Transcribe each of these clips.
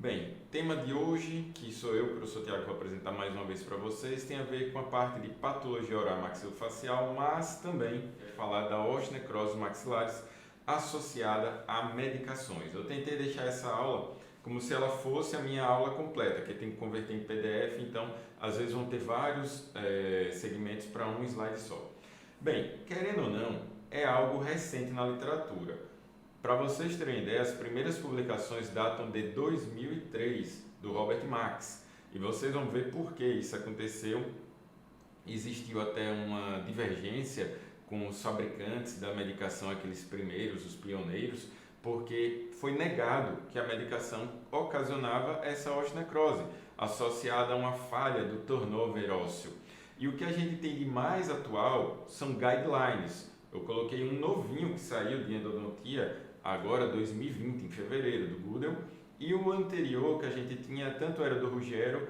Bem, tema de hoje, que sou eu, professor Tiago, vou apresentar mais uma vez para vocês, tem a ver com a parte de patologia oral maxilofacial, mas também falar da osteonecrose maxilares associada a medicações. Eu tentei deixar essa aula como se ela fosse a minha aula completa, que tem que converter em PDF, então às vezes vão ter vários segmentos para um slide só. Bem, querendo ou não, é algo recente na literatura. Para vocês terem ideia, as primeiras publicações datam de 2003, do Robert Max. E vocês vão ver por que isso aconteceu. Existiu até uma divergência com os fabricantes da medicação, aqueles primeiros, os pioneiros, porque foi negado que a medicação ocasionava essa osteonecrose, associada a uma falha do turnover ósseo. E o que a gente tem de mais atual são guidelines. Eu coloquei um novinho que saiu de endodontia agora 2020, em fevereiro, do Goodell, e o anterior que a gente tinha, tanto era do Ruggiero,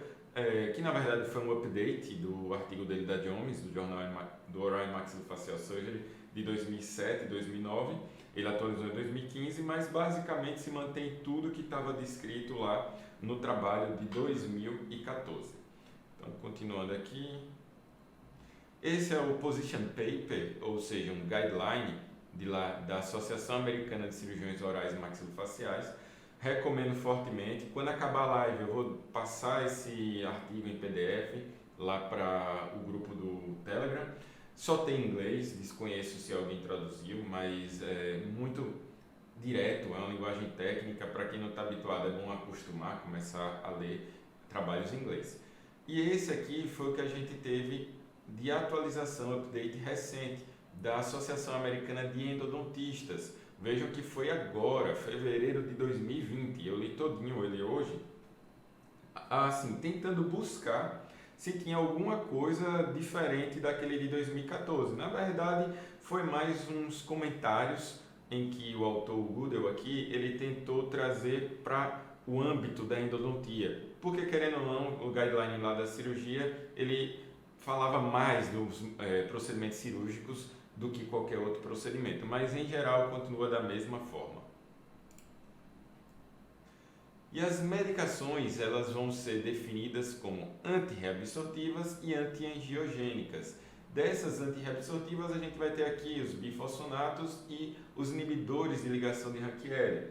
que na verdade foi um update do artigo dele da JOMS, do Journal do Oral and Maxillofacial Surgery, de 2007 e 2009, ele atualizou em 2015, mas basicamente se mantém tudo que estava descrito lá no trabalho de 2014. Então, continuando aqui, esse é o Position Paper, ou seja, um guideline da Associação Americana de Cirurgiões Orais e Maxilofaciais. Recomendo fortemente. Quando acabar a live, eu vou passar esse artigo em PDF lá para o grupo do Telegram. Só tem inglês, desconheço se alguém traduziu, mas é muito direto, é uma linguagem técnica. Para quem não está habituado, é bom acostumar, começar a ler trabalhos em inglês. E esse aqui foi o que a gente teve de atualização, update recente, da Associação Americana de Endodontistas. Vejam que foi agora, fevereiro de 2020. Eu li todinho ele hoje, assim, tentando buscar se tinha alguma coisa diferente daquele de 2014. Na verdade, foi mais uns comentários em que o autor Goodell aqui, ele tentou trazer para o âmbito da endodontia. Porque, querendo ou não, o guideline lá da cirurgia, ele falava mais dos procedimentos cirúrgicos do que qualquer outro procedimento, mas em geral continua da mesma forma. E as medicações, elas vão ser definidas como antirreabsortivas e antiangiogênicas. Dessas antirreabsortivas a gente vai ter aqui os bifosfonatos e os inibidores de ligação de Ranchieri,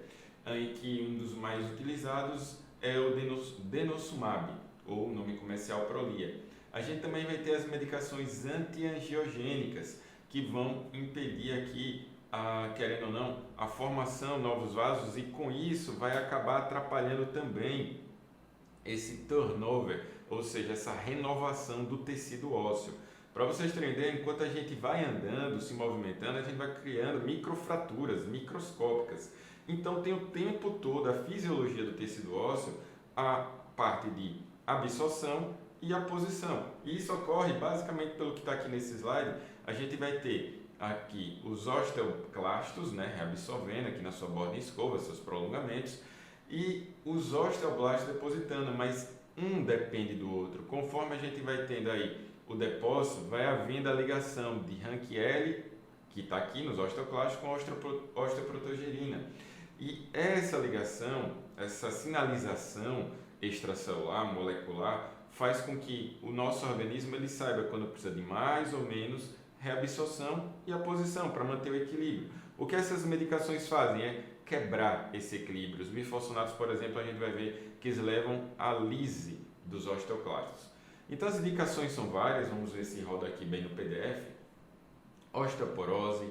em que um dos mais utilizados é o denosumab, ou o nome comercial Prolia. A gente também vai ter as medicações antiangiogênicas, que vão impedir aqui, querendo ou não, a formação de novos vasos, e com isso vai acabar atrapalhando também esse turnover, ou seja, essa renovação do tecido ósseo. Para vocês terem ideia, enquanto a gente vai andando, se movimentando, a gente vai criando microfraturas microscópicas. Então tem o tempo todo a fisiologia do tecido ósseo, a parte de absorção e a posição. E isso ocorre basicamente pelo que está aqui nesse slide. A gente vai ter aqui os osteoclastos, reabsorvendo aqui na sua borda em escova, seus prolongamentos, e os osteoblastos depositando, mas um depende do outro. Conforme a gente vai tendo aí o depósito, vai havendo a ligação de Ranchieri, que está aqui nos osteoclastos, com a osteoprotogerina. E essa ligação, essa sinalização extracelular, molecular, faz com que o nosso organismo ele saiba quando precisa de mais ou menos reabsorção e a posição para manter o equilíbrio. O que essas medicações fazem é quebrar esse equilíbrio. Os bifosfonatos, por exemplo, a gente vai ver que eles levam à lise dos osteoclastos. Então as indicações são várias, vamos ver se roda aqui bem no PDF. Osteoporose,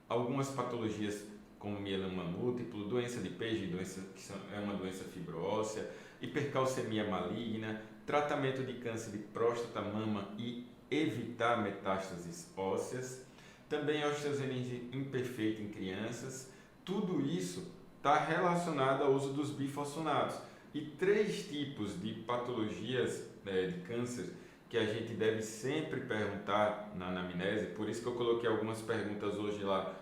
algumas patologias como mieloma múltiplo, doença de Page, que é uma doença fibroóssea, hipercalcemia maligna, tratamento de câncer de próstata, mama e evitar metástases ósseas, também osteogenese imperfeita em crianças. Tudo isso está relacionado ao uso dos bifosfonatos. E 3 tipos de patologias de câncer que a gente deve sempre perguntar na anamnese, por isso que eu coloquei algumas perguntas hoje lá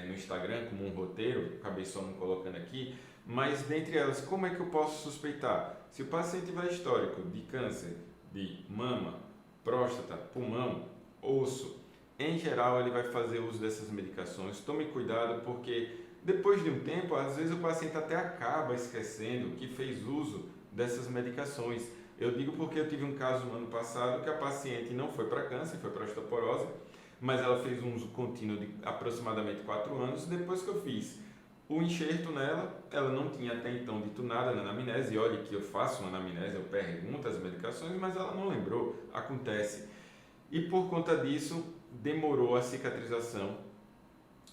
no Instagram como um roteiro, acabei só não colocando aqui, mas dentre elas, como é que eu posso suspeitar? Se o paciente tiver histórico de câncer de mama, próstata, pulmão, osso, em geral ele vai fazer uso dessas medicações. Tome cuidado porque depois de um tempo, às vezes o paciente até acaba esquecendo que fez uso dessas medicações. Eu digo porque eu tive um caso no ano passado que a paciente não foi para câncer, foi para osteoporose, mas ela fez um uso contínuo de aproximadamente 4 anos. Depois que eu fiz o enxerto nela, ela não tinha até então dito nada na anamnese, e olha que eu faço uma anamnese, eu pergunto as medicações, mas ela não lembrou, acontece. E por conta disso, demorou a cicatrização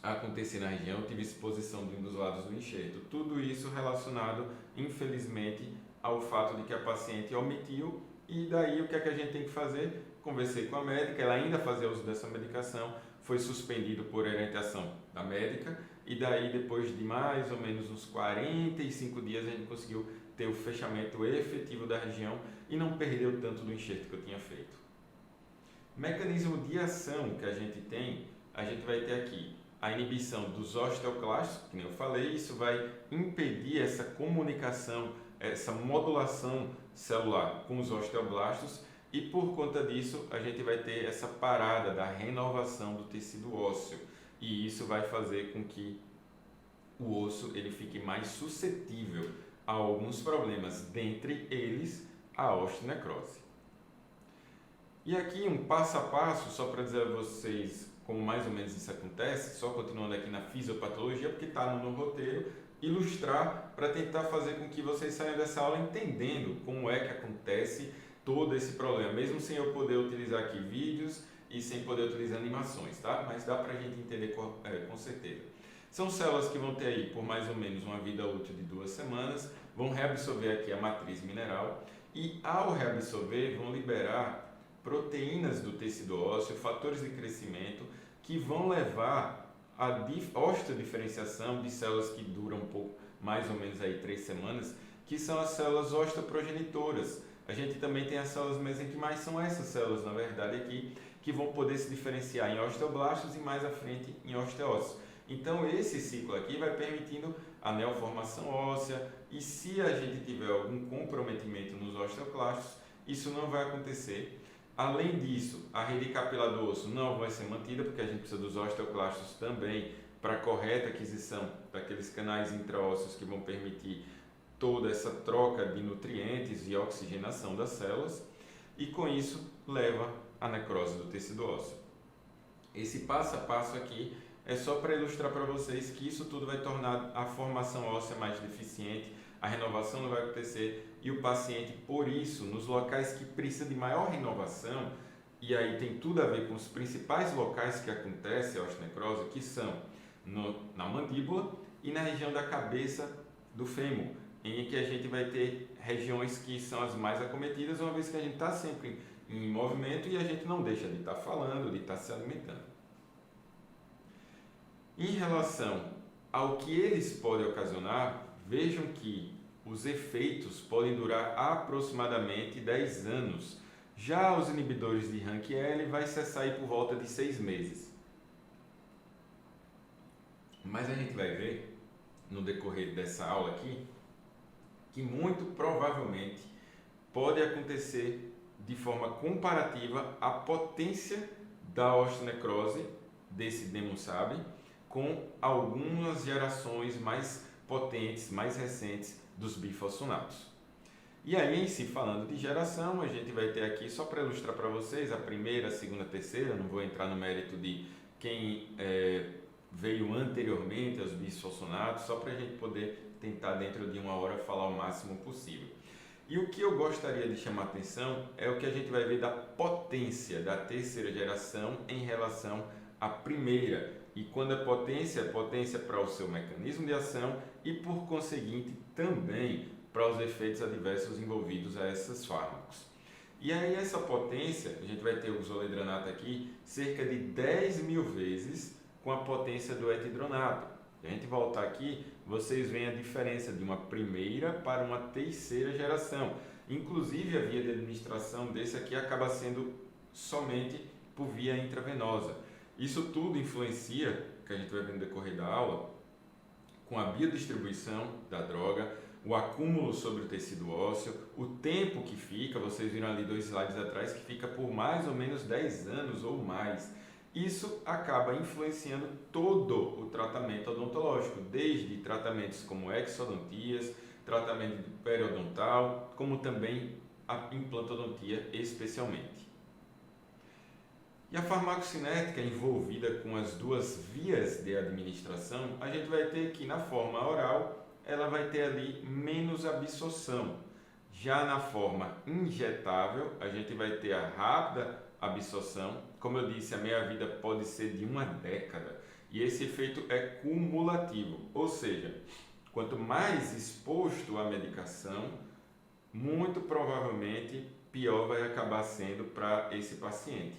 a acontecer na região, eu tive exposição de um dos lados do enxerto. Tudo isso relacionado, infelizmente, ao fato de que a paciente omitiu, e daí o que é que a gente tem que fazer? Conversei com a médica, ela ainda fazia uso dessa medicação, foi suspendido por orientação da médica, e daí depois de mais ou menos uns 45 dias a gente conseguiu ter o fechamento efetivo da região e não perdeu tanto do enxerto que eu tinha feito. Mecanismo de ação que a gente tem, a gente vai ter aqui a inibição dos osteoclastos, que nem eu falei, isso vai impedir essa comunicação, essa modulação celular com os osteoblastos, e por conta disso a gente vai ter essa parada da renovação do tecido ósseo, e isso vai fazer com que o osso ele fique mais suscetível a alguns problemas, dentre eles a osteonecrose. E aqui um passo a passo, só para dizer a vocês como mais ou menos isso acontece, só continuando aqui na fisiopatologia, porque está no roteiro, ilustrar para tentar fazer com que vocês saiam dessa aula entendendo como é que acontece todo esse problema, mesmo sem eu poder utilizar aqui vídeos e sem poder utilizar animações, tá? Mas dá para a gente entender com certeza. São células que vão ter aí por mais ou menos uma vida útil de 2 semanas, vão reabsorver aqui a matriz mineral e ao reabsorver vão liberar proteínas do tecido ósseo, fatores de crescimento que vão levar à osteodiferenciação de células que duram um pouco, mais ou menos aí 3 semanas, que são as células osteoprogenitoras. A gente também tem as células mesenquimais, são essas células, na verdade, aqui, que vão poder se diferenciar em osteoblastos e mais à frente em osteócitos. Então, esse ciclo aqui vai permitindo a neoformação óssea, e se a gente tiver algum comprometimento nos osteoclastos, isso não vai acontecer. Além disso, a rede capilar do osso não vai ser mantida, porque a gente precisa dos osteoclastos também para a correta aquisição daqueles canais intraósseos que vão permitir toda essa troca de nutrientes e oxigenação das células, e com isso leva à necrose do tecido ósseo. Esse passo a passo aqui é só para ilustrar para vocês que isso tudo vai tornar a formação óssea mais deficiente, a renovação não vai acontecer, e o paciente, por isso, nos locais que precisa de maior renovação, e aí tem tudo a ver com os principais locais que acontece a osteonecrose, que são na mandíbula e na região da cabeça do fêmur, em que a gente vai ter regiões que são as mais acometidas, uma vez que a gente está sempre em movimento e a gente não deixa de estar falando, de estar se alimentando. Em relação ao que eles podem ocasionar, vejam que os efeitos podem durar aproximadamente 10 anos. Já os inibidores de RANKL vai cessar aí por volta de 6 meses. Mas a gente vai ver no decorrer dessa aula aqui que muito provavelmente pode acontecer de forma comparativa a potência da osteonecrose desse demonstrable com algumas gerações mais potentes, mais recentes dos bifosfonatos. E aí, em si, falando de geração, a gente vai ter aqui, só para ilustrar para vocês, a primeira, a segunda, a terceira, não vou entrar no mérito de quem veio anteriormente aos bisfosfonatos, só para a gente poder tentar dentro de 1 hora falar o máximo possível. E o que eu gostaria de chamar a atenção é o que a gente vai ver da potência da terceira geração em relação à primeira. E quando é potência para o seu mecanismo de ação e, por conseguinte, também para os efeitos adversos envolvidos a esses fármacos. E aí essa potência, a gente vai ter o zoledronato aqui, cerca de 10.000 vezes com a potência do etidronato. Se a gente voltar aqui, vocês veem a diferença de uma primeira para uma terceira geração. Inclusive, a via de administração desse aqui acaba sendo somente por via intravenosa. Isso tudo influencia, que a gente vai ver no decorrer da aula, com a biodistribuição da droga, o acúmulo sobre o tecido ósseo, o tempo que fica, vocês viram ali 2 slides atrás, que fica por mais ou menos 10 anos ou mais. Isso acaba influenciando todo o tratamento odontológico, desde tratamentos como exodontias, tratamento periodontal, como também a implantodontia especialmente. E a farmacocinética envolvida com as duas vias de administração, a gente vai ter que na forma oral, ela vai ter ali menos absorção. Já na forma injetável, a gente vai ter a rápida absorção. Como eu disse, a meia-vida pode ser de uma década. E esse efeito é cumulativo, ou seja, quanto mais exposto à medicação, muito provavelmente pior vai acabar sendo para esse paciente.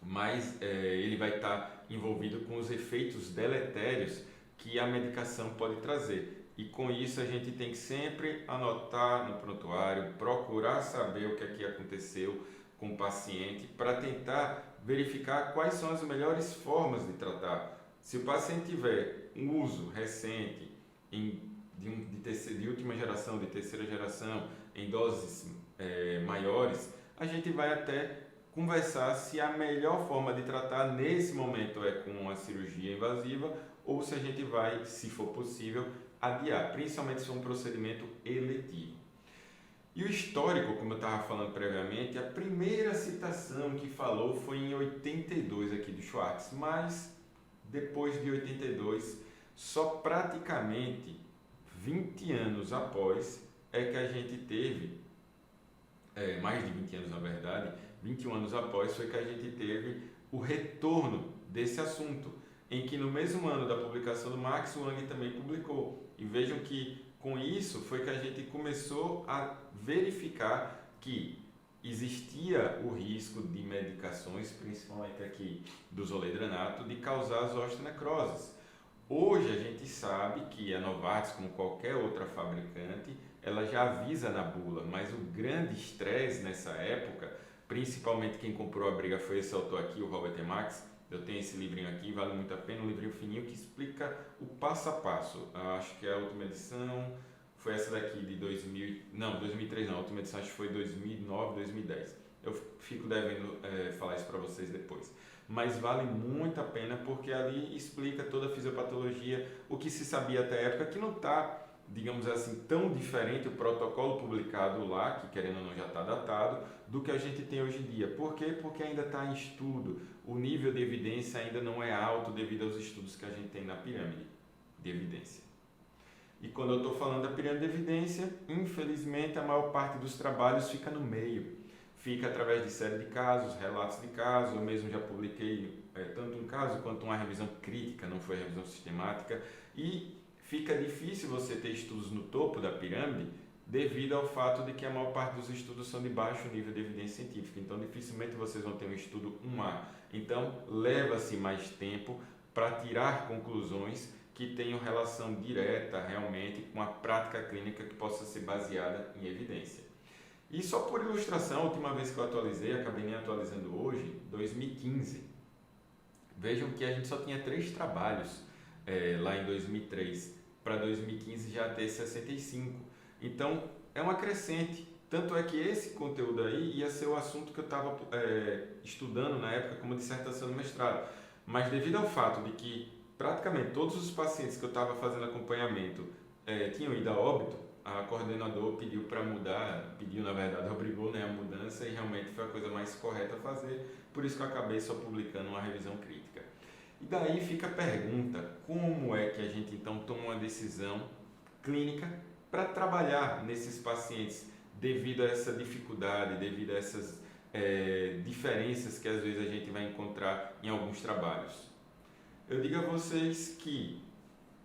Mas ele vai estar envolvido com os efeitos deletérios que a medicação pode trazer. E com isso a gente tem que sempre anotar no prontuário, procurar saber o que é que aconteceu com o paciente para tentar verificar quais são as melhores formas de tratar. Se o paciente tiver um uso recente de última geração, de terceira geração, em doses maiores, a gente vai até conversar se a melhor forma de tratar nesse momento é com uma cirurgia invasiva ou se a gente vai, se for possível, adiar, principalmente se for um procedimento eletivo. E o histórico, como eu estava falando previamente, a primeira citação que falou foi em 82 aqui do Schwartz, mas depois de 82, só praticamente 20 anos após é que a gente teve, mais de 20 anos na verdade, 21 anos após foi que a gente teve o retorno desse assunto, em que no mesmo ano da publicação do Max, o Wang também publicou. E vejam que com isso foi que a gente começou a verificar que existia o risco de medicações, principalmente aqui do zoledronato, de causar as osteonecroses. Hoje a gente sabe que a Novartis, como qualquer outra fabricante, ela já avisa na bula, mas o grande estresse nessa época, principalmente quem comprou a briga foi esse autor aqui, o Robert Emax. Eu tenho esse livrinho aqui, vale muito a pena, um livrinho fininho que explica o passo a passo. Acho que a última edição foi essa daqui de 2003 não, a última edição acho que foi 2009, 2010. Eu fico devendo falar isso para vocês depois. Mas vale muito a pena porque ali explica toda a fisiopatologia, o que se sabia até a época, que não está, digamos assim, tão diferente o protocolo publicado lá, que querendo ou não já está datado, do que a gente tem hoje em dia. Por quê? Porque ainda está em estudo. O nível de evidência ainda não é alto devido aos estudos que a gente tem na pirâmide de evidência. E quando eu estou falando da pirâmide de evidência, infelizmente a maior parte dos trabalhos fica no meio. Fica através de série de casos, relatos de casos. Eu mesmo já publiquei tanto um caso quanto uma revisão crítica, não foi revisão sistemática. E fica difícil você ter estudos no topo da pirâmide devido ao fato de que a maior parte dos estudos são de baixo nível de evidência científica. Então, dificilmente vocês vão ter um estudo 1A. Então, leva-se mais tempo para tirar conclusões que tenham relação direta realmente com a prática clínica que possa ser baseada em evidência. E só por ilustração, a última vez que eu atualizei, acabei nem atualizando hoje, 2015. Vejam que a gente só tinha 3 trabalhos lá em 2003, para 2015 já ter 65. Então, é uma crescente. Tanto é que esse conteúdo aí ia ser o assunto que eu estava estudando na época como dissertação do mestrado. Mas devido ao fato de que praticamente todos os pacientes que eu estava fazendo acompanhamento tinham ido a óbito, a coordenadora pediu para mudar, na verdade, obrigou a mudança e realmente foi a coisa mais correta a fazer, por isso que eu acabei só publicando uma revisão crítica. E daí fica a pergunta, como é que a gente então toma uma decisão clínica para trabalhar nesses pacientes devido a essa dificuldade, devido a essas diferenças que às vezes a gente vai encontrar em alguns trabalhos? Eu digo a vocês que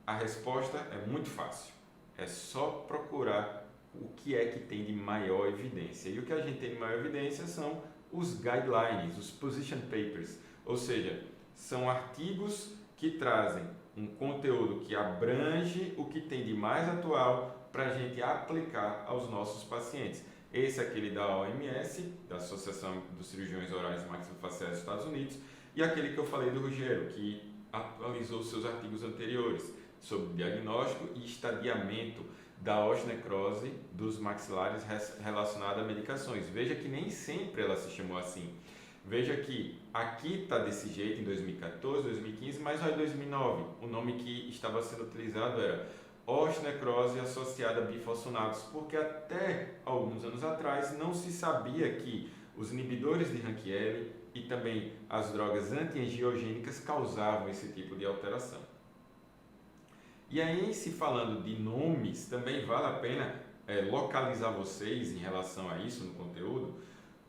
a resposta é muito fácil. É só procurar o que é que tem de maior evidência. E o que a gente tem de maior evidência são os guidelines, os position papers, ou seja, são artigos que trazem um conteúdo que abrange o que tem de mais atual para a gente aplicar aos nossos pacientes. Esse é aquele da OMS, da Associação dos Cirurgiões Orais e Maxilofaciais dos Estados Unidos, e aquele que eu falei do Ruggiero, que atualizou seus artigos anteriores sobre diagnóstico e estadiamento da osteonecrose dos maxilares relacionada a medicações. Veja que nem sempre ela se chamou assim. Veja que aqui está desse jeito em 2014, 2015, mas olha, em 2009, o nome que estava sendo utilizado era osteonecrose associada a bifosfonatos, porque até alguns anos atrás não se sabia que os inibidores de RANKL e também as drogas antiangiogênicas causavam esse tipo de alteração. E aí, se falando de nomes, também vale a pena localizar vocês em relação a isso no conteúdo.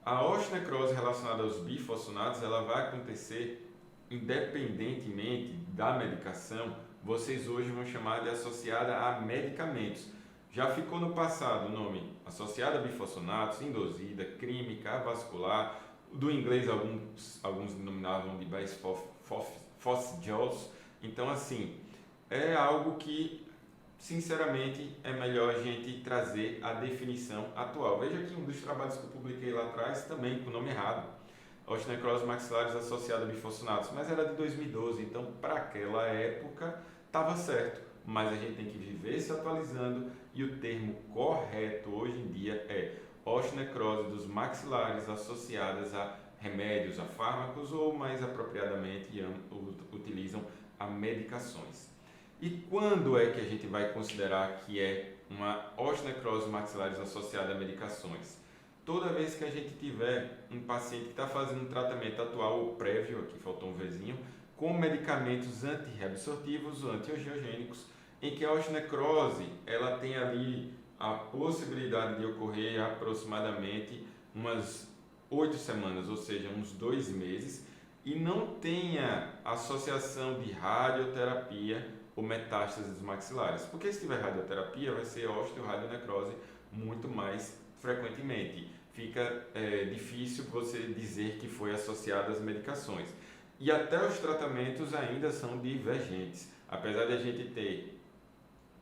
A osteonecrose relacionada aos bifosfonatos, ela vai acontecer independentemente da medicação. Vocês hoje vão chamar de associada a medicamentos. Já ficou no passado o nome associada a bifosfonatos, indosida, química, avascular, do inglês alguns denominavam de bisphosphiols. Então, assim, é algo que, sinceramente, é melhor a gente trazer a definição atual. Veja aqui um dos trabalhos que eu publiquei lá atrás, também com o nome errado, osteonecrose maxilares associada a bifosfonatos, mas era de 2012, então para aquela época estava certo, mas a gente tem que viver se atualizando e o termo correto hoje em dia é osteonecrose dos maxilares associadas a remédios, a fármacos ou, mais apropriadamente, utilizam a medicações. E quando é que a gente vai considerar que é uma osteonecrose maxilares associada a medicações? Toda vez que a gente tiver um paciente que está fazendo um tratamento atual ou prévio, aqui faltou um Vzinho, com medicamentos antirreabsortivos ou antiangiogênicos, em que a osteonecrose ela tem ali a possibilidade de ocorrer aproximadamente umas 8 semanas, ou seja, uns 2 meses, e não tenha associação de radioterapia ou metástases maxilares. Porque se tiver radioterapia, vai ser osteoradionecrose muito mais frequentemente. Fica difícil você dizer que foi associado às medicações. E até os tratamentos ainda são divergentes. Apesar de a gente ter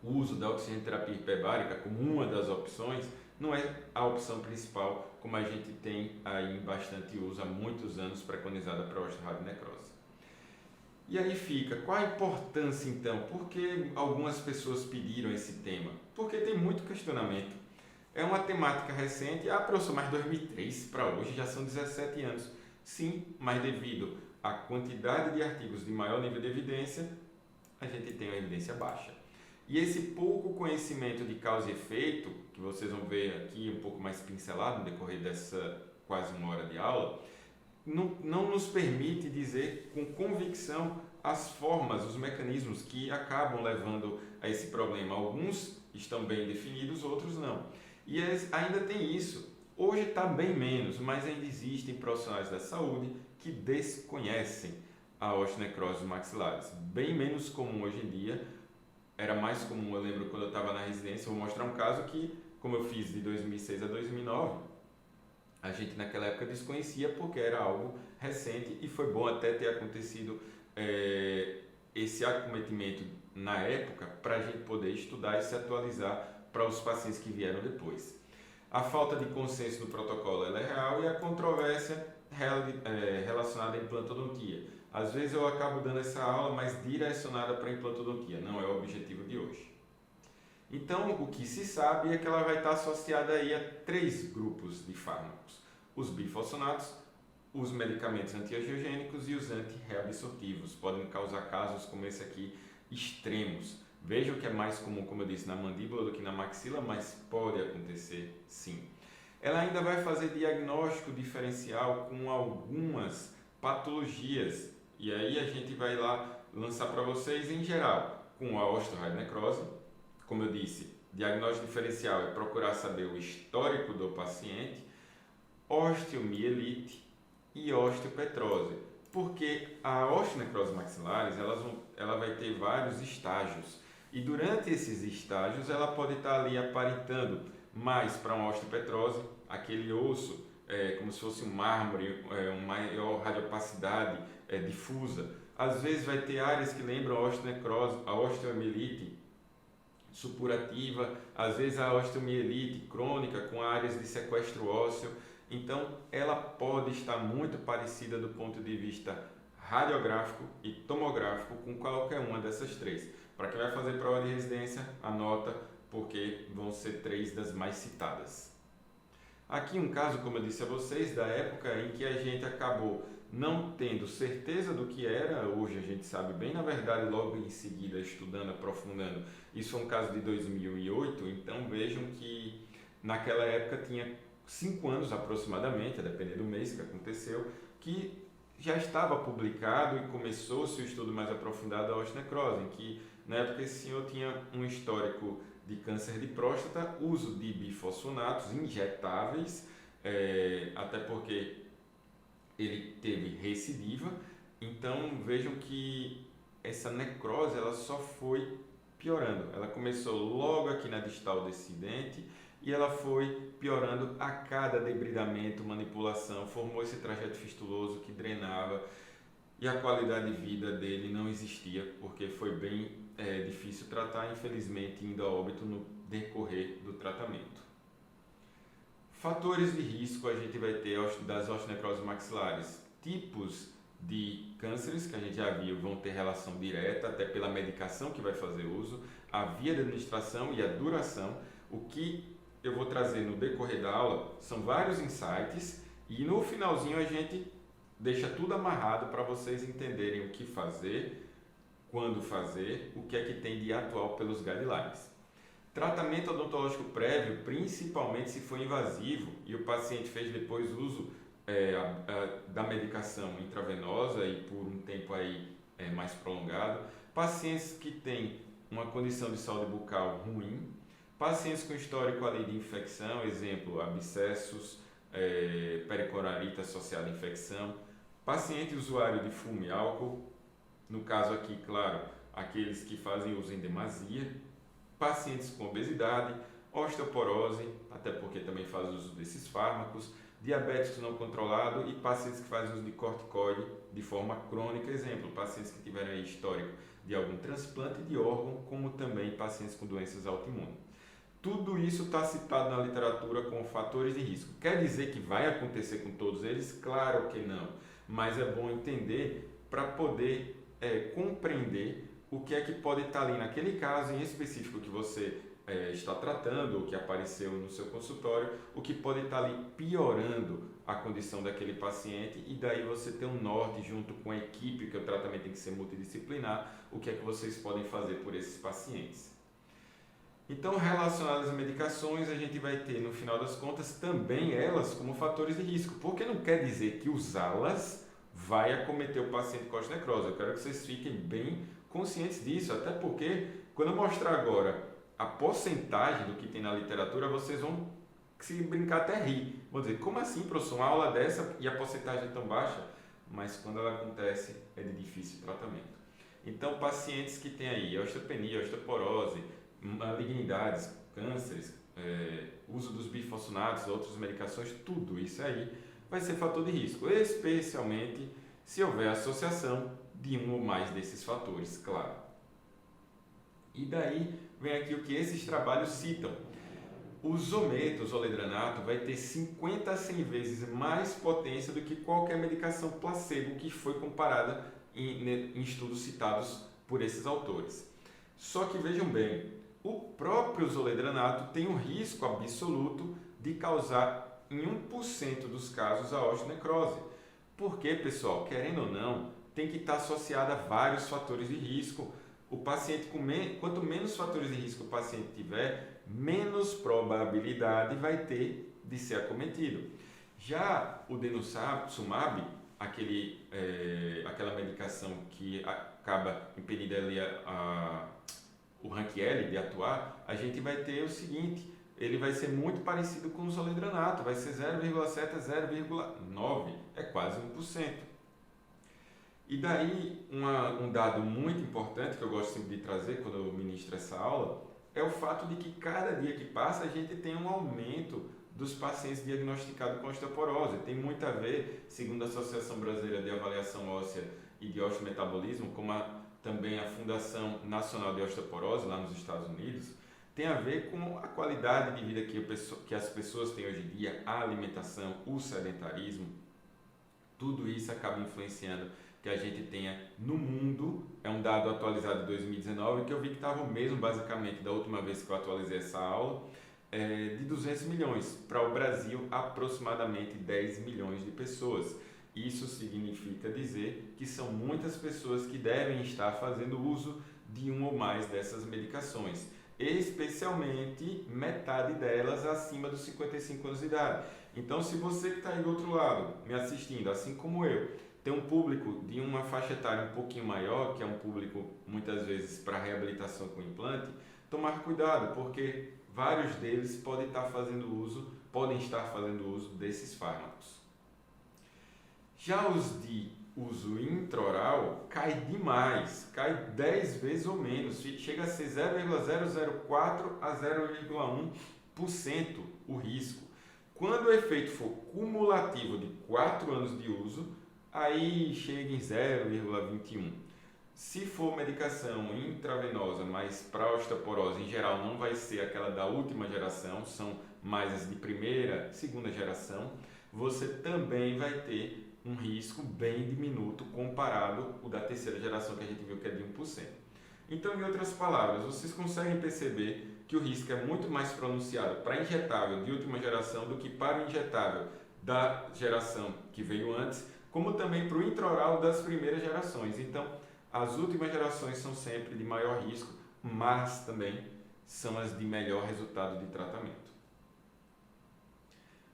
o uso da oxigenoterapia hiperbárica como uma das opções, não é a opção principal, como a gente tem aí em bastante uso há muitos anos, preconizada para a osteoradionecrose. E aí fica, qual a importância então? Por que algumas pessoas pediram esse tema? Porque tem muito questionamento. É uma temática recente, professor, mas 2003 para hoje já são 17 anos. Sim, mas devido à quantidade de artigos de maior nível de evidência, a gente tem uma evidência baixa. E esse pouco conhecimento de causa e efeito, que vocês vão ver aqui um pouco mais pincelado no decorrer dessa quase 1 hora de aula, não nos permite dizer com convicção as formas, os mecanismos que acabam levando a esse problema. Alguns estão bem definidos, outros não. E ainda tem isso. Hoje está bem menos, mas ainda existem profissionais da saúde que desconhecem a osteonecrose maxilares. Bem menos comum hoje em dia. Era mais comum, eu lembro quando eu estava na residência, vou mostrar um caso que, como eu fiz de 2006 a 2009, a gente naquela época desconhecia porque era algo recente e foi bom até ter acontecido esse acometimento na época para a gente poder estudar e se atualizar para os pacientes que vieram depois. A falta de consenso no protocolo ela é real e a controvérsia relacionada à implantodontia. Às vezes eu acabo dando essa aula mais direcionada para a implantodontia, não é o objetivo de hoje. Então, o que se sabe é que ela vai estar associada aí a 3 grupos de fármacos: os bifosfonatos, os medicamentos antiangiogênicos e os antirreabsortivos. Podem causar casos como esse aqui, extremos. Vejam que é mais comum, como eu disse, na mandíbula do que na maxila, mas pode acontecer sim. Ela ainda vai fazer diagnóstico diferencial com algumas patologias. E aí a gente vai lá lançar para vocês em geral, com a osteoradionecrose. Como eu disse, diagnóstico diferencial é procurar saber o histórico do paciente, osteomielite e osteopetrose. Porque a osteonecrose maxilares, ela vai ter vários estágios. E durante esses estágios, ela pode estar ali aparentando mais para uma osteopetrose, aquele osso como se fosse um mármore, uma maior radiopacidade difusa. Às vezes vai ter áreas que lembram a osteonecrose, a osteomielite supurativa, às vezes a osteomielite crônica com áreas de sequestro ósseo. Então, ela pode estar muito parecida do ponto de vista radiográfico e tomográfico com qualquer uma dessas 3. Para quem vai fazer prova de residência, anota, porque vão ser 3 das mais citadas. Aqui um caso, como eu disse a vocês, da época em que a gente acabou não tendo certeza do que era, hoje a gente sabe bem, na verdade, logo em seguida, estudando, aprofundando, isso é um caso de 2008, então vejam que naquela época tinha 5 anos aproximadamente, a depender do mês que aconteceu, que já estava publicado e começou-se o estudo mais aprofundado da osteonecrose, em que na época esse senhor tinha um histórico de câncer de próstata, uso de bifosfonatos injetáveis, até porque ele teve recidiva. Então vejam que essa necrose ela só foi piorando. Ela começou logo aqui na distal desse dente e ela foi piorando a cada debridamento, manipulação, formou esse trajeto fistuloso que drenava e a qualidade de vida dele não existia, porque foi bem difícil tratar, infelizmente indo a óbito no decorrer do tratamento. Fatores de risco a gente vai ter das osteonecroses maxilares, tipos de cânceres que a gente já viu vão ter relação direta, até pela medicação que vai fazer uso, a via de administração e a duração. O que eu vou trazer no decorrer da aula são vários insights e no finalzinho a gente deixa tudo amarrado para vocês entenderem o que fazer, quando fazer, o que é que tem de atual pelos guidelines. Tratamento odontológico prévio, principalmente se for invasivo e o paciente fez depois uso da medicação intravenosa e por um tempo aí mais prolongado, pacientes que têm uma condição de saúde bucal ruim, pacientes com histórico ali de infecção, exemplo, abscessos, pericoralite associada à infecção, paciente usuário de fumo e álcool, no caso aqui, claro, aqueles que fazem uso em demasia, pacientes com obesidade, osteoporose, até porque também faz uso desses fármacos, diabéticos não controlado e pacientes que fazem uso de corticoide de forma crônica, exemplo, pacientes que tiveram aí histórico de algum transplante de órgão, como também pacientes com doenças autoimunes. Tudo isso está citado na literatura como fatores de risco. Quer dizer que vai acontecer com todos eles? Claro que não, mas é bom entender para poder compreender o que é que pode estar ali naquele caso em específico que você está tratando ou que apareceu no seu consultório, o que pode estar ali piorando a condição daquele paciente e daí você ter um norte junto com a equipe, que o tratamento tem que ser multidisciplinar, o que é que vocês podem fazer por esses pacientes. Então, relacionadas às medicações, a gente vai ter, no final das contas, também elas como fatores de risco, porque não quer dizer que usá-las vai acometer o paciente com osteonecrose. Eu quero que vocês fiquem bem conscientes disso, até porque, quando eu mostrar agora a porcentagem do que tem na literatura, vocês vão se brincar até rir. Vão dizer, como assim, professor, uma aula dessa e a porcentagem é tão baixa? Mas quando ela acontece, é de difícil tratamento. Então, pacientes que têm aí osteopenia, osteoporose, malignidades, cânceres, uso dos bifosfonatos, outras medicações, tudo isso aí vai ser fator de risco, especialmente se houver associação de um ou mais desses fatores, claro. E daí vem aqui o que esses trabalhos citam. O Zometa, o zoledranato, vai ter 50 a 100 vezes mais potência do que qualquer medicação placebo que foi comparada em estudos citados por esses autores. Só que vejam bem, o próprio zoledranato tem um risco absoluto de causar em 1% dos casos a osteonecrose. Porque, pessoal, querendo ou não, tem que estar associado a vários fatores de risco. O paciente, quanto menos fatores de risco o paciente tiver, menos probabilidade vai ter de ser acometido. Já o denosumab, aquela medicação que acaba impedindo ali o RANKL de atuar, a gente vai ter o seguinte, ele vai ser muito parecido com o zoledranato, vai ser 0,7 a 0,9, é quase 1%. E daí, um dado muito importante que eu gosto sempre de trazer quando eu ministro essa aula, é o fato de que cada dia que passa a gente tem um aumento dos pacientes diagnosticados com osteoporose. Tem muito a ver, segundo a Associação Brasileira de Avaliação Óssea e de Osteometabolismo, como também a Fundação Nacional de Osteoporose, lá nos Estados Unidos, tem a ver com a qualidade de vida que as pessoas têm hoje em dia, a alimentação, o sedentarismo. Tudo isso acaba influenciando que a gente tenha no mundo, é um dado atualizado de 2019, que eu vi que estava o mesmo basicamente da última vez que eu atualizei essa aula, de 200 milhões, para o Brasil aproximadamente 10 milhões de pessoas. Isso significa dizer que são muitas pessoas que devem estar fazendo uso de uma ou mais dessas medicações, especialmente metade delas acima dos 55 anos de idade. Então, se você que está aí do outro lado me assistindo, assim como eu, tem um público de uma faixa etária um pouquinho maior, que é um público muitas vezes para reabilitação com implante, tomar cuidado, porque vários deles podem estar fazendo uso desses fármacos. Já os de uso intraoral cai demais, cai 10 vezes ou menos, chega a ser 0,004 a 0,1% o risco. Quando o efeito for cumulativo de 4 anos de uso, aí chega em 0,21. Se for medicação intravenosa, mas para osteoporose em geral não vai ser aquela da última geração, são mais as de primeira, segunda geração, você também vai ter um risco bem diminuto comparado ao da terceira geração que a gente viu que é de 1%. Então, em outras palavras, vocês conseguem perceber que o risco é muito mais pronunciado para injetável de última geração do que para o injetável da geração que veio antes, como também para o intraoral das primeiras gerações. Então, as últimas gerações são sempre de maior risco, mas também são as de melhor resultado de tratamento.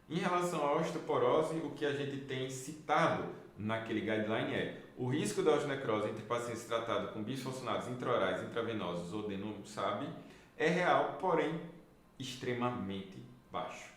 Em relação à osteoporose, o que a gente tem citado naquele guideline é o risco da osteonecrose entre pacientes tratados com bisfosfonatos intraorais, intravenosos ou denosumab é real, porém extremamente baixo.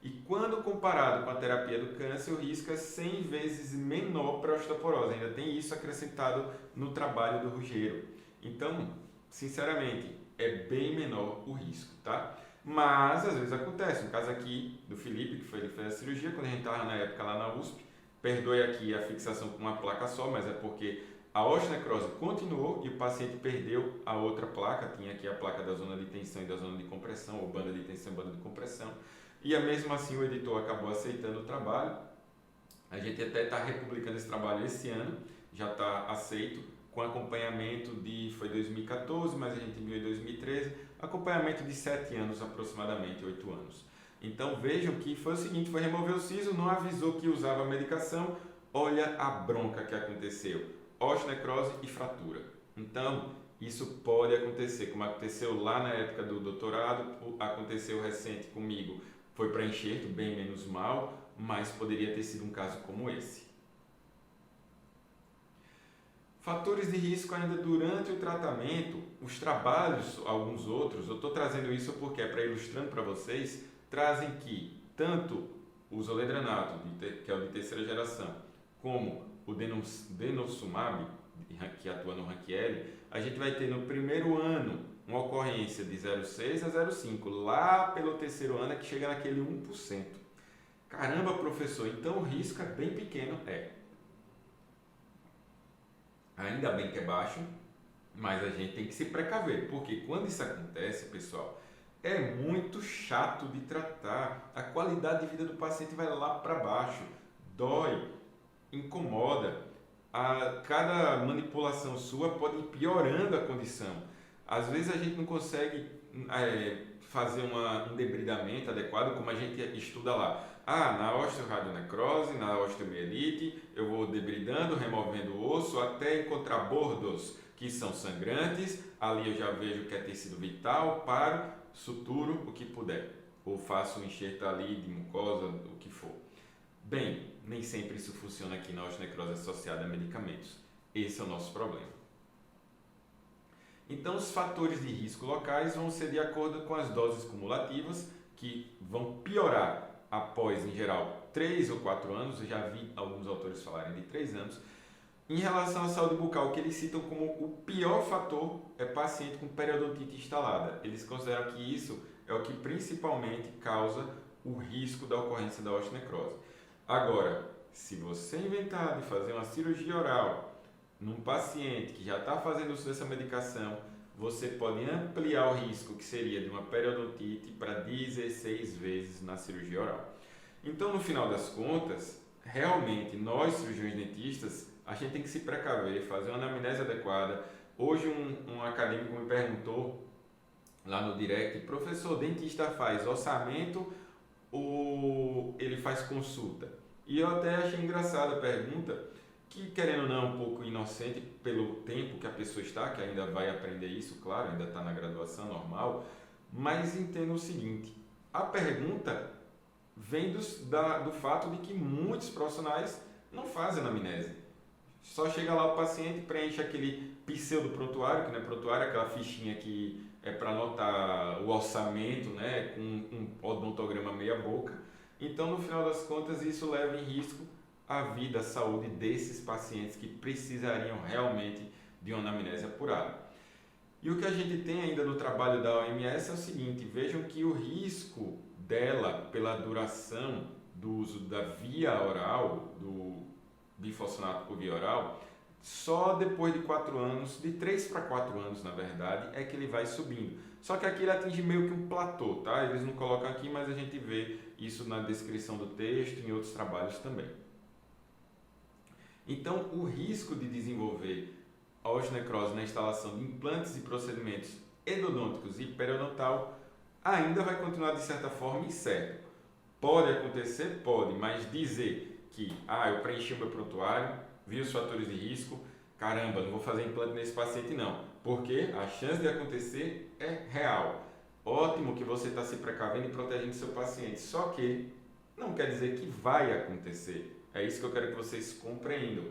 E quando comparado com a terapia do câncer, o risco é 100 vezes menor para a osteoporose. Ainda tem isso acrescentado no trabalho do Ruggiero. Então, sinceramente, é bem menor o risco, tá? Mas, às vezes acontece. Um caso aqui do Felipe, que ele fez a cirurgia, quando a gente estava na época lá na USP, perdoe aqui a fixação com uma placa só, mas é porque a osteonecrose continuou e o paciente perdeu a outra placa, tinha aqui a placa da zona de tensão e da zona de compressão, ou banda de tensão e banda de compressão, e mesmo assim o editor acabou aceitando o trabalho. A gente até está republicando esse trabalho esse ano, já está aceito, com acompanhamento foi 2014, mas a gente enviou em 2013, acompanhamento de 7 anos aproximadamente, 8 anos. Então vejam que foi o seguinte, foi remover o siso, não avisou que usava a medicação, olha a bronca que aconteceu, osteonecrose e fratura. Então isso pode acontecer, como aconteceu lá na época do doutorado, aconteceu recente comigo, foi para enxerto, bem menos mal, mas poderia ter sido um caso como esse. Fatores de risco ainda durante o tratamento, os trabalhos, alguns outros, eu estou trazendo isso porque é para ilustrando para vocês, trazem que tanto o zoledronato, que é o de terceira geração, como o denosumab, que atua no RANQL, a gente vai ter no primeiro ano uma ocorrência de 0,6 a 0,5, lá pelo terceiro ano é que chega naquele 1%. Caramba, professor, então o risco é bem pequeno, Ainda bem que é baixo, mas a gente tem que se precaver, porque quando isso acontece, pessoal, é muito chato de tratar. A qualidade de vida do paciente vai lá para baixo, dói, incomoda. Cada manipulação sua pode ir piorando a condição. Às vezes a gente não consegue fazer um debridamento adequado, como a gente estuda lá. Na osteoradionecrose, na osteomielite, eu vou debridando, removendo o osso até encontrar bordos que são sangrantes. Ali eu já vejo que é tecido vital, paro, suturo o que puder. Ou faço um enxerto ali de mucosa, o que for. Bem, nem sempre isso funciona aqui na osteonecrose associada a medicamentos. Esse é o nosso problema. Então, os fatores de risco locais vão ser de acordo com as doses cumulativas, que vão piorar após, em geral, 3 ou 4 anos. Eu já vi alguns autores falarem de 3 anos. Em relação à saúde bucal, o que eles citam como o pior fator é paciente com periodontite instalada. Eles consideram que isso é o que principalmente causa o risco da ocorrência da osteonecrose. Agora, se você inventar de fazer uma cirurgia oral num paciente que já está fazendo uso dessa medicação, você pode ampliar o risco que seria de uma periodontite para 16 vezes na cirurgia oral. Então, no final das contas, realmente, nós cirurgiões dentistas, a gente tem que se precaver, fazer uma anamnese adequada. Hoje um acadêmico me perguntou lá no direct, professor, dentista faz orçamento ou ele faz consulta? E eu até achei engraçada a pergunta, que querendo ou não é um pouco inocente pelo tempo que a pessoa está, que ainda vai aprender isso, claro, ainda está na graduação normal, mas entendo o seguinte, a pergunta vem do fato de que muitos profissionais não fazem anamnese. Só chega lá o paciente, preenche aquele pseudo prontuário, que não é prontuário, aquela fichinha que é para anotar o orçamento, né, com um odontograma meia boca. Então, no final das contas, isso leva em risco a vida, a saúde desses pacientes que precisariam realmente de uma anamnese apurada. E o que a gente tem ainda no trabalho da OMS é o seguinte, vejam que o risco dela pela duração do uso da via oral, do bifosfonato por via oral, só depois de 4 anos, de 3 para 4 anos na verdade, é que ele vai subindo. Só que aqui ele atinge meio que um platô, tá? Eles não colocam aqui, mas a gente vê isso na descrição do texto e em outros trabalhos também. Então, o risco de desenvolver a osteonecrose na instalação de implantes e procedimentos endodônticos e periodontal ainda vai continuar de certa forma incerto. Pode acontecer? Pode, mas dizer que eu preenchi o meu prontuário, vi os fatores de risco, caramba, não vou fazer implante nesse paciente não, porque a chance de acontecer é real. Ótimo que você está se precavendo e protegendo seu paciente, só que não quer dizer que vai acontecer. É isso que eu quero que vocês compreendam.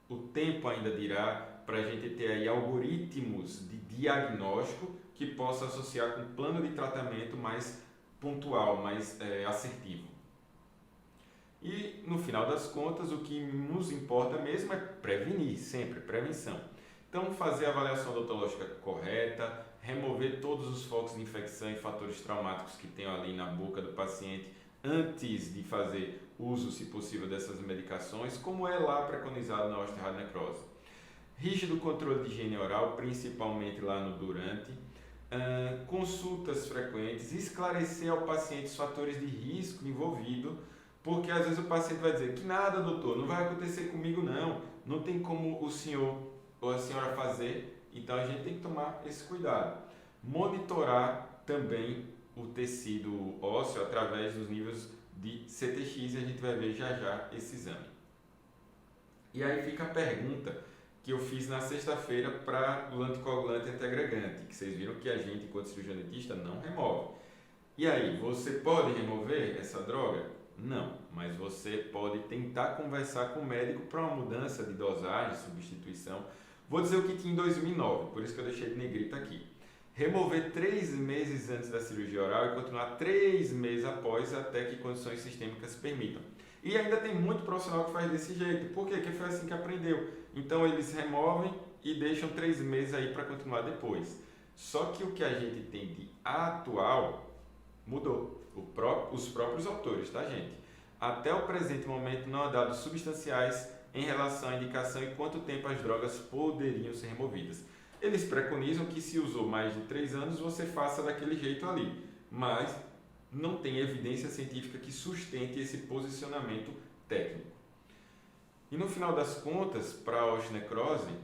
O tempo ainda dirá para a gente ter aí algoritmos de diagnóstico que possa associar com um plano de tratamento mais pontual, mais assertivo. E no final das contas, o que nos importa mesmo é prevenir, sempre, prevenção. Então, fazer a avaliação odontológica correta, remover todos os focos de infecção e fatores traumáticos que tem ali na boca do paciente antes de fazer uso, se possível, dessas medicações, como é lá preconizado na osteoradionecrose. Rígido controle de higiene oral, principalmente lá no durante, consultas frequentes, esclarecer ao paciente os fatores de risco envolvido, porque às vezes o paciente vai dizer que nada, doutor, não vai acontecer comigo não tem como o senhor ou a senhora fazer, então a gente tem que tomar esse cuidado. Monitorar também o tecido ósseo através dos níveis de CTX e a gente vai ver já esse exame. E aí fica a pergunta que eu fiz na sexta-feira para o anticoagulante antiagregante, que vocês viram que a gente, enquanto cirurgião dentista, não remove. E aí, você pode remover essa droga? Não, mas você pode tentar conversar com o médico para uma mudança de dosagem, substituição. Vou dizer o que tinha em 2009, por isso que eu deixei de negrito aqui. Remover 3 meses antes da cirurgia oral e continuar 3 meses após, até que condições sistêmicas permitam. E ainda tem muito profissional que faz desse jeito. Por quê? Porque foi assim que aprendeu. Então eles removem e deixam 3 meses aí para continuar depois. Só que o que a gente tem de atual mudou. Os próprios autores, tá, gente? Até o presente momento não há dados substanciais em relação à indicação e quanto tempo as drogas poderiam ser removidas. Eles preconizam que se usou mais de 3 anos, você faça daquele jeito ali. Mas não tem evidência científica que sustente esse posicionamento técnico. E no final das contas, para a osteonecrose,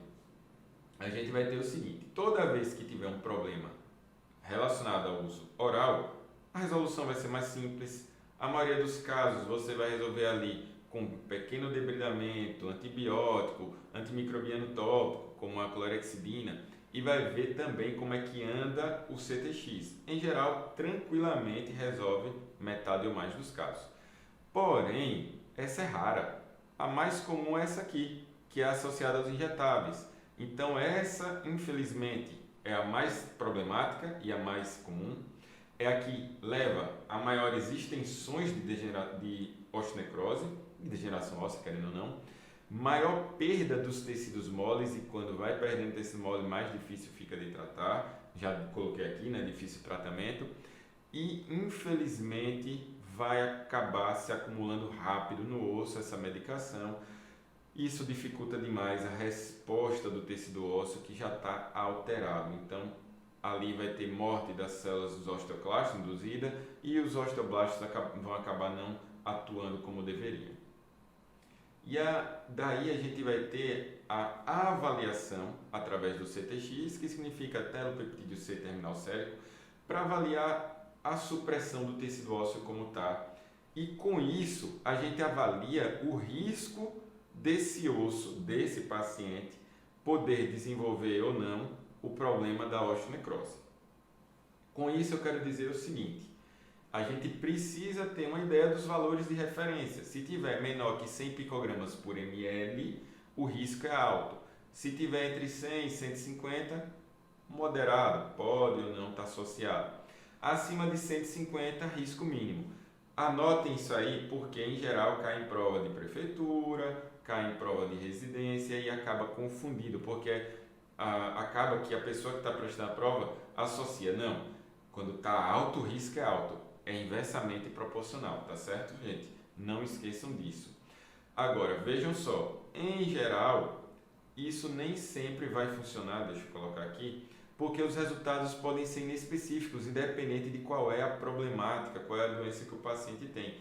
a gente vai ter o seguinte: toda vez que tiver um problema relacionado ao uso oral, a resolução vai ser mais simples. A maioria dos casos você vai resolver ali com pequeno debridamento, antibiótico, antimicrobiano tópico, como a clorexidina, e vai ver também como é que anda o CTX. Em geral, tranquilamente resolve metade ou mais dos casos. Porém, essa é rara. A mais comum é essa aqui, que é associada aos injetáveis. Então essa, infelizmente, é a mais problemática e a mais comum. É a que leva a maiores extensões de osteonecrose, de degeneração óssea, querendo ou não, maior perda dos tecidos moles, e quando vai perdendo tecido mole, mais difícil fica de tratar. Já coloquei aqui, né, difícil tratamento. E, infelizmente, vai acabar se acumulando rápido no osso essa medicação. Isso dificulta demais a resposta do tecido ósseo que já está alterado. Então, ali vai ter morte das células dos osteoclastos induzida e os osteoblastos vão acabar não atuando como deveriam. E daí a gente vai ter a avaliação através do CTX, que significa telopeptídeo C terminal sérico, para avaliar a supressão do tecido ósseo como está. E com isso, a gente avalia o risco desse osso, desse paciente, poder desenvolver ou não o problema da osteonecrose. Com isso, eu quero dizer o seguinte: a gente precisa ter uma ideia dos valores de referência. Se tiver menor que 100 picogramas por ml, o risco é alto. Se tiver entre 100 e 150, moderado, pode ou não estar associado. Acima de 150, risco mínimo. Anotem isso aí porque, em geral, cai em prova de prefeitura, cai em prova de residência e acaba confundido, porque acaba que a pessoa que está prestando a prova associa. Não, quando está alto, o risco é alto. É inversamente proporcional, tá certo, gente? Não esqueçam disso. Agora, vejam só, em geral, isso nem sempre vai funcionar, deixa eu colocar aqui, porque os resultados podem ser inespecíficos, independente de qual é a problemática, qual é a doença que o paciente tem.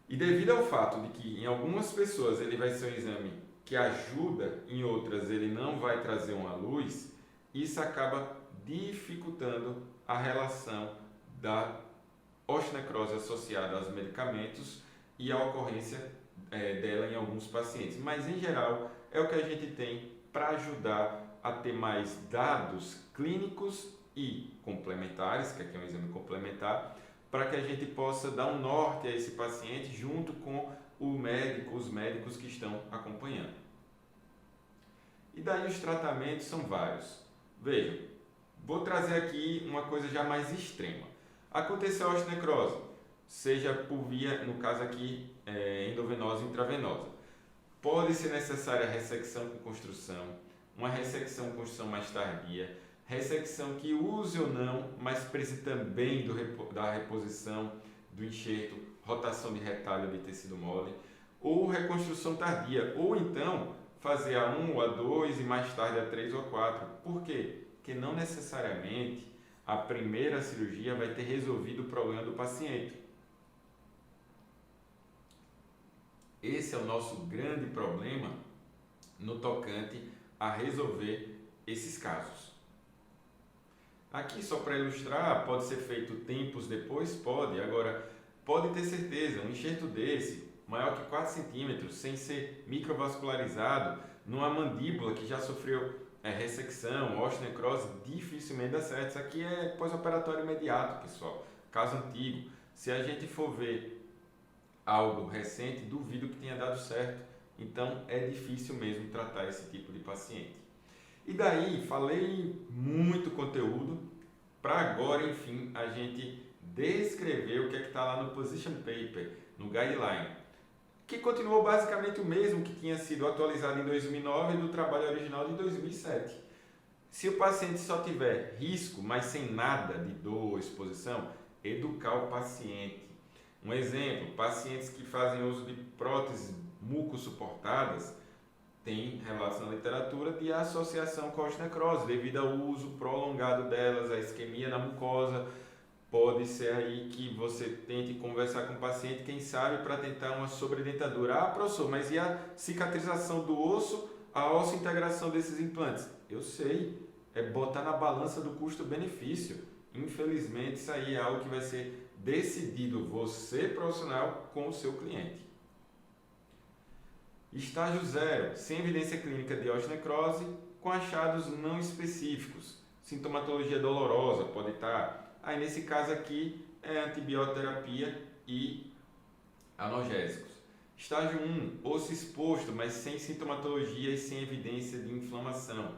E devido ao fato de que em algumas pessoas ele vai ser um exame que ajuda, em outras ele não vai trazer uma luz, isso acaba dificultando a relação da osteonecrose associada aos medicamentos e a ocorrência dela em alguns pacientes. Mas, em geral, é o que a gente tem para ajudar a ter mais dados clínicos e complementares, que aqui é um exame complementar, para que a gente possa dar um norte a esse paciente junto com os médicos que estão acompanhando. E daí os tratamentos são vários. Vejam, vou trazer aqui uma coisa já mais extrema. Aconteceu a osteonecrose, seja por via, no caso aqui, endovenosa e intravenosa. Pode ser necessária a ressecção com construção, uma ressecção com construção mais tardia, ressecção que use ou não, mas precisa também da reposição do enxerto, rotação de retalho de tecido mole, ou reconstrução tardia, ou então fazer a 1 ou a 2 e mais tarde a 3 ou a 4. Por quê? Porque não necessariamente a primeira cirurgia vai ter resolvido o problema do paciente. Esse é o nosso grande problema no tocante a resolver esses casos. Aqui, só para ilustrar, pode ser feito tempos depois? Pode. Agora, pode ter certeza, um enxerto desse, maior que 4 centímetros, sem ser microvascularizado, numa mandíbula que já sofreu ressecção, osteonecrose, dificilmente dá certo. Isso aqui é pós-operatório imediato, pessoal. Caso antigo. Se a gente for ver algo recente, duvido que tenha dado certo. Então, é difícil mesmo tratar esse tipo de paciente. E daí, falei muito conteúdo para agora, enfim, a gente descrever o que é que está lá no Position Paper, no Guideline, que continuou basicamente o mesmo que tinha sido atualizado em 2009 do trabalho original de 2007. Se o paciente só tiver risco, mas sem nada de dor ou exposição, educar o paciente. Um exemplo, pacientes que fazem uso de próteses muco-suportadas, tem relatos na literatura de associação com a osteonecrose, devido ao uso prolongado delas, a isquemia na mucosa. Pode ser aí que você tente conversar com o paciente, quem sabe, para tentar uma sobredentadura. Ah, professor, mas e a cicatrização do osso, a osseointegração desses implantes? Eu sei, é botar na balança do custo-benefício. Infelizmente, isso aí é algo que vai ser decidido você, profissional, com o seu cliente. Estágio 0, sem evidência clínica de osteonecrose, com achados não específicos. Sintomatologia dolorosa pode estar. Aí nesse caso aqui é antibioterapia e analgésicos. Estágio 1, osso exposto, mas sem sintomatologia e sem evidência de inflamação.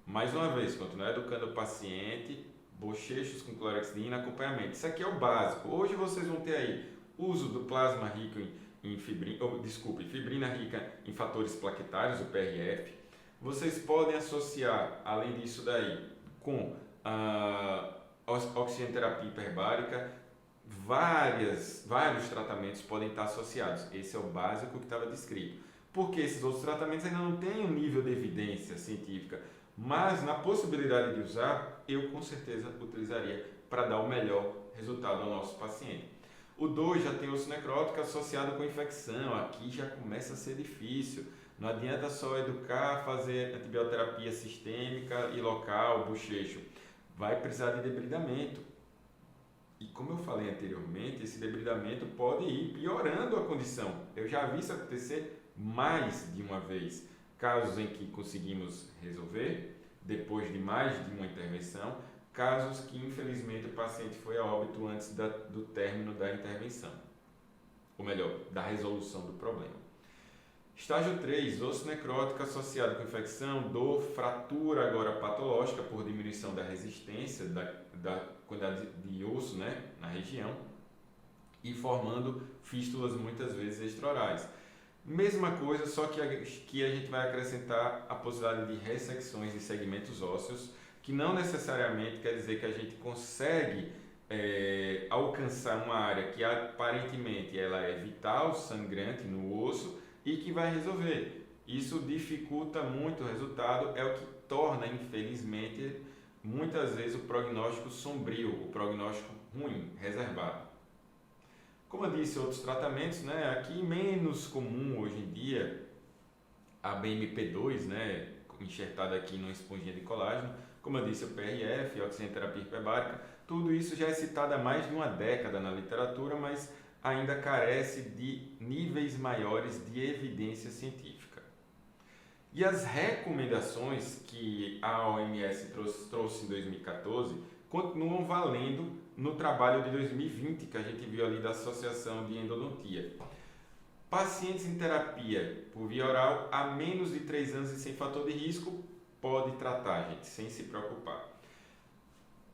Mais uma vez, continuar educando o paciente, bochechos com clorexidina, acompanhamento. Isso aqui é o básico. Hoje vocês vão ter aí uso do plasma rico em fibrina rica em fatores plaquetários, o PRF. Vocês podem associar, além disso daí, com a oxigenoterapia hiperbárica, vários tratamentos podem estar associados. Esse é o básico que estava descrito. Porque esses outros tratamentos ainda não têm um nível de evidência científica, mas na possibilidade de usar, eu com certeza utilizaria para dar o melhor resultado ao nosso paciente. O 2 já tem osso necrótico associado com infecção, aqui já começa a ser difícil. Não adianta só educar, fazer antibioterapia sistêmica e local, bochecho. Vai precisar de debridamento. E como eu falei anteriormente, esse debridamento pode ir piorando a condição. Eu já vi isso acontecer mais de uma vez. Casos em que conseguimos resolver, depois de mais de uma intervenção, casos que infelizmente o paciente foi a óbito antes do término da intervenção, ou melhor, da resolução do problema. Estágio 3, osso necrótico associado com infecção, dor, fratura agora patológica por diminuição da resistência da quantidade de osso, né, na região e formando fístulas muitas vezes extraorais. Mesma coisa, só que a gente vai acrescentar a possibilidade de ressecções de segmentos ósseos, que não necessariamente quer dizer que a gente consegue alcançar uma área que aparentemente ela é vital, sangrante no osso e que vai resolver. Isso dificulta muito o resultado, é o que torna, infelizmente, muitas vezes o prognóstico sombrio, o prognóstico ruim, reservado. Como eu disse, outros tratamentos, né? Aqui menos comum hoje em dia, a BMP2, né? Enxertada aqui numa esponjinha de colágeno, como eu disse, o PRF, a oxigenoterapia hiperbárica, tudo isso já é citado há mais de uma década na literatura, mas ainda carece de níveis maiores de evidência científica. E as recomendações que a OMS trouxe em 2014 continuam valendo no trabalho de 2020, que a gente viu ali da Associação de Endodontia. Pacientes em terapia por via oral há menos de 3 anos e sem fator de risco, pode tratar, gente, sem se preocupar.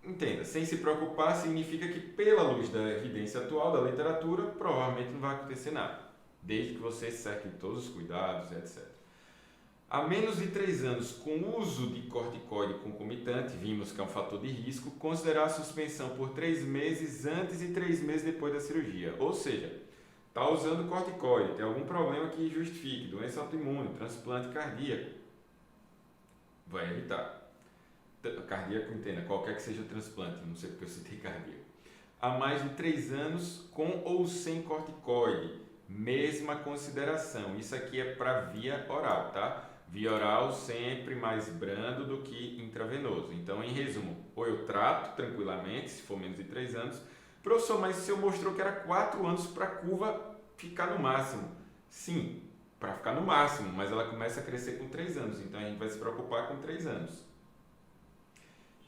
Entenda, sem se preocupar significa que, pela luz da evidência atual da literatura, provavelmente não vai acontecer nada, desde que você cerque todos os cuidados, etc. Há menos de 3 anos, com uso de corticoide concomitante, vimos que é um fator de risco, considerar a suspensão por 3 meses antes e 3 meses depois da cirurgia. Ou seja, está usando corticoide, tem algum problema que justifique, doença autoimune, transplante cardíaco, vai evitar. Cardíaco, entenda, qualquer que seja o transplante, não sei porque eu citei cardíaco. Há mais de 3 anos, com ou sem corticoide, mesma consideração. Isso aqui é para via oral, tá? Via oral sempre mais brando do que intravenoso. Então, em resumo, ou eu trato tranquilamente, se for menos de 3 anos. Professor, mas o senhor mostrou que era 4 anos para a curva ficar no máximo. Sim, para ficar no máximo, mas ela começa a crescer com 3 anos. Então, a gente vai se preocupar com 3 anos.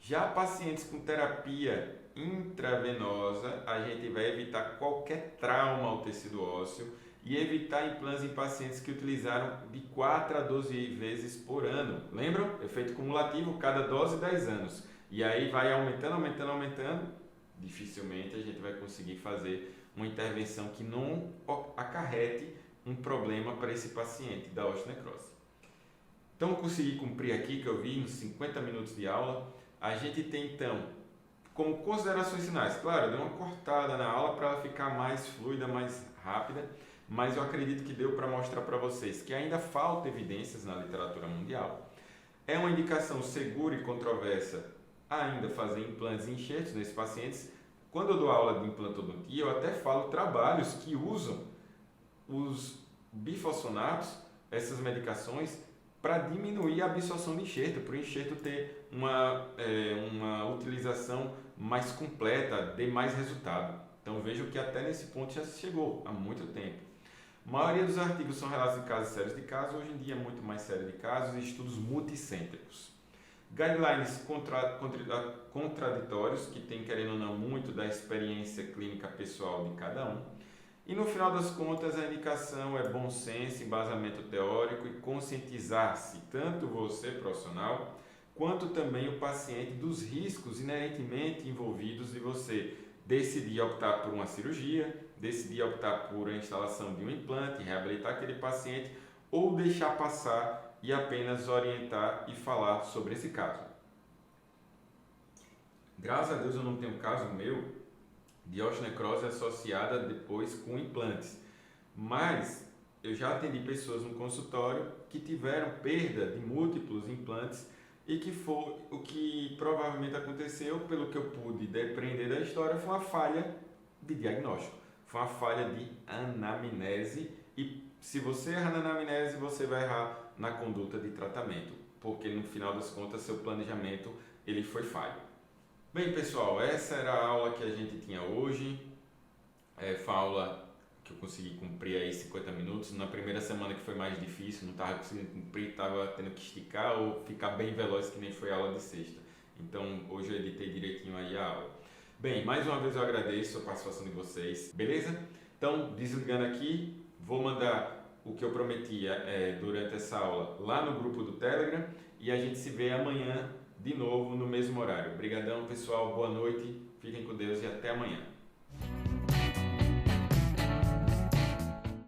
Já pacientes com terapia intravenosa, a gente vai evitar qualquer trauma ao tecido ósseo e evitar implantes em pacientes que utilizaram de 4 a 12 vezes por ano. Lembram? Efeito cumulativo, cada dose 10 anos. E aí vai aumentando. Dificilmente a gente vai conseguir fazer uma intervenção que não acarrete um problema para esse paciente da osteonecrose. Então, eu consegui cumprir aqui, que eu vi nos 50 minutos de aula. A gente tem, então, como considerações finais, claro, eu dei uma cortada na aula para ela ficar mais fluida, mais rápida, mas eu acredito que deu para mostrar para vocês que ainda falta evidências na literatura mundial. É uma indicação segura e controversa ainda fazer implantes e enxertos nesses pacientes. Quando eu dou aula de implantodontia, eu até falo trabalhos que usam os bifosfonatos, essas medicações, para diminuir a absorção de enxerto, para o enxerto ter uma utilização mais completa, dê mais resultado. Então vejo que até nesse ponto já se chegou há muito tempo. A maioria dos artigos são relatos de casos sérios de casos, hoje em dia é muito mais sério de casos e estudos multicêntricos. Guidelines contraditórios, que tem, querendo ou não, muito da experiência clínica pessoal de cada um. E no final das contas, a indicação é bom senso, embasamento teórico e conscientizar-se, tanto você, profissional, quanto também o paciente, dos riscos inerentemente envolvidos de você decidir optar por uma cirurgia, decidir optar por a instalação de um implante, reabilitar aquele paciente ou deixar passar e apenas orientar e falar sobre esse caso. Graças a Deus eu não tenho caso meu de osteonecrose associada depois com implantes, mas eu já atendi pessoas no consultório que tiveram perda de múltiplos implantes e que foi o que provavelmente aconteceu, pelo que eu pude depreender da história, foi uma falha de diagnóstico, foi uma falha de anamnese e se você errar na anamnese, você vai errar na conduta de tratamento, porque no final das contas seu planejamento ele foi falho. Bem, pessoal, essa era a aula que a gente tinha hoje. Foi a aula que eu consegui cumprir aí 50 minutos. Na primeira semana que foi mais difícil, não estava conseguindo cumprir, estava tendo que esticar ou ficar bem veloz que nem foi a aula de sexta. Então, hoje eu editei direitinho aí a aula. Bem, mais uma vez eu agradeço a participação de vocês, beleza? Então, desligando aqui, vou mandar o que eu prometia durante essa aula lá no grupo do Telegram e a gente se vê amanhã de novo no mesmo horário. Obrigadão, pessoal, boa noite, fiquem com Deus e até amanhã.